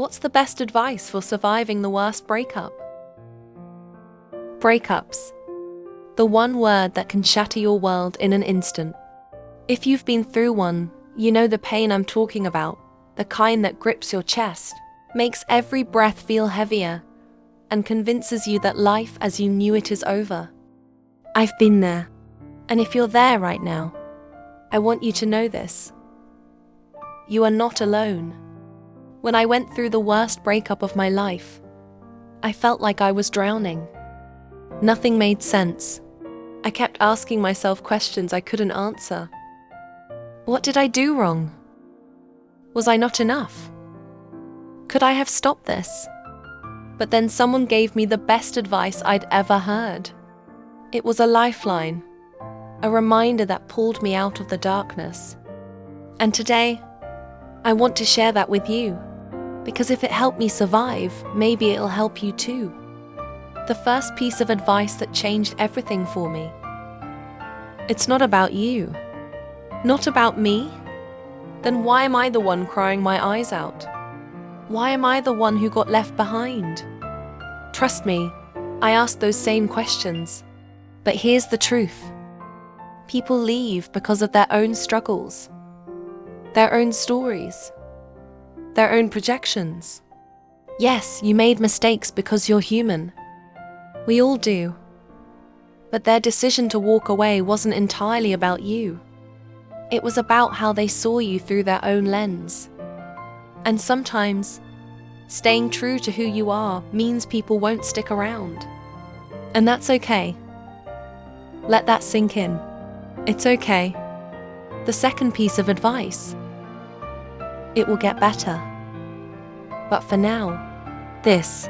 What's the best advice for surviving the worst breakup? Breakups. The one word that can shatter your world in an instant. If you've been through one, you know the pain I'm talking about, the kind that grips your chest, makes every breath feel heavier, and convinces you that life as you knew it is over. I've been there. And if you're there right now, I want you to know this. You are not alone. When I went through the worst breakup of my life, I felt like I was drowning. Nothing made sense. I kept asking myself questions I couldn't answer. What did I do wrong? Was I not enough? Could I have stopped this? But then someone gave me the best advice I'd ever heard. It was a lifeline, a reminder that pulled me out of the darkness. And today, I want to share that with you, because if it helped me survive, maybe it'll help you too. The first piece of advice that changed everything for me. It's not about you. Not about me? Then why am I the one crying my eyes out? Why am I the one who got left behind? Trust me, I asked those same questions. But here's the truth. People leave because of their own struggles, their own stories, their own projections. Yes, you made mistakes because you're human. We all do. But their decision to walk away wasn't entirely about you. It was about how they saw you through their own lens. And sometimes, staying true to who you are means people won't stick around. And that's okay. Let that sink in. It's okay. The second piece of advice. It will get better. But for now, this.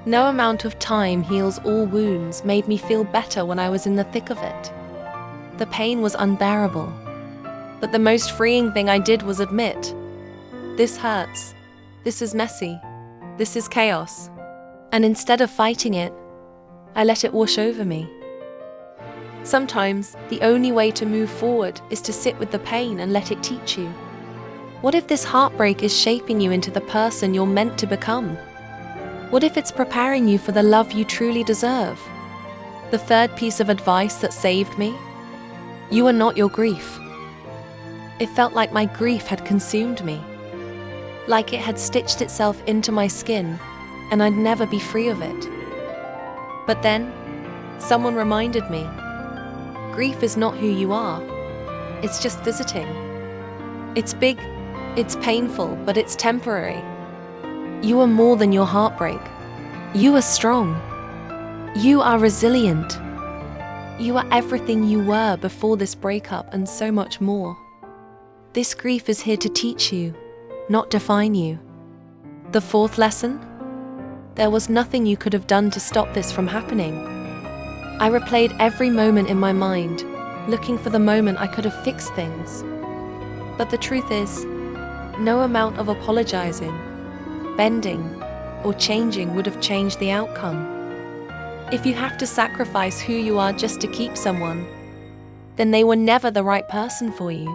No amount of time heals all wounds made me feel better when I was in the thick of it. The pain was unbearable. But the most freeing thing I did was admit, this hurts. This is messy. This is chaos. And instead of fighting it, I let it wash over me. Sometimes, the only way to move forward is to sit with the pain and let it teach you. What if this heartbreak is shaping you into the person you're meant to become? What if it's preparing you for the love you truly deserve? The third piece of advice that saved me? You are not your grief. It felt like my grief had consumed me. Like it had stitched itself into my skin, and I'd never be free of it. But then, someone reminded me, grief is not who you are. It's just visiting. It's big, it's painful, but it's temporary. You are more than your heartbreak. You are strong. You are resilient. You are everything you were before this breakup and so much more. This grief is here to teach you, not define you. The fourth lesson? There was nothing you could have done to stop this from happening. I replayed every moment in my mind, looking for the moment I could have fixed things. But the truth is, no amount of apologizing, bending, or changing would have changed the outcome. If you have to sacrifice who you are just to keep someone, then they were never the right person for you.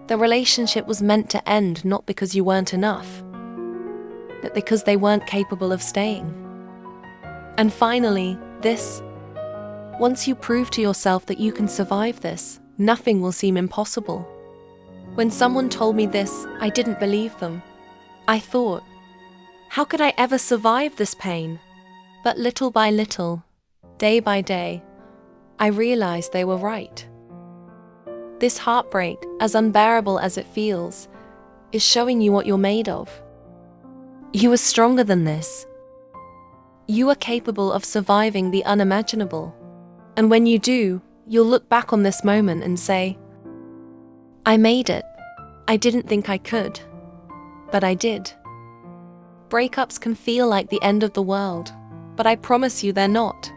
The relationship was meant to end not because you weren't enough, but because they weren't capable of staying. And finally, this. Once you prove to yourself that you can survive this, nothing will seem impossible. When someone told me this, I didn't believe them. I thought, how could I ever survive this pain? But little by little, day by day, I realized they were right. This heartbreak, as unbearable as it feels, is showing you what you're made of. You are stronger than this. You are capable of surviving the unimaginable. And when you do, you'll look back on this moment and say, I made it. I didn't think I could, but I did. Breakups can feel like the end of the world, but I promise you they're not.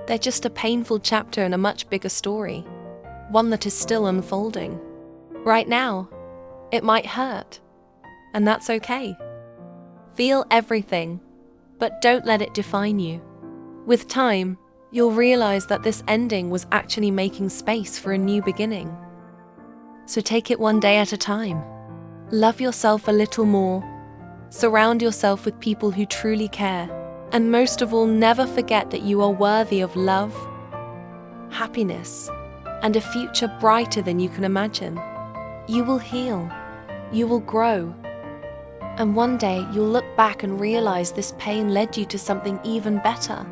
They're just a painful chapter in a much bigger story, one that is still unfolding. Right now, it might hurt, and that's okay. Feel everything, but don't let it define you. With time, you'll realize that this ending was actually making space for a new beginning. So take it one day at a time. Love yourself a little more. Surround yourself with people who truly care. And most of all, never forget that you are worthy of love, happiness, and a future brighter than you can imagine. You will heal. You will grow. And one day, you'll look back and realize this pain led you to something even better.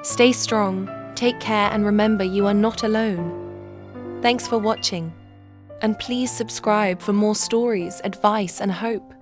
Stay strong, take care, and remember you are not alone. Thanks for watching. And please subscribe for more stories, advice, and hope.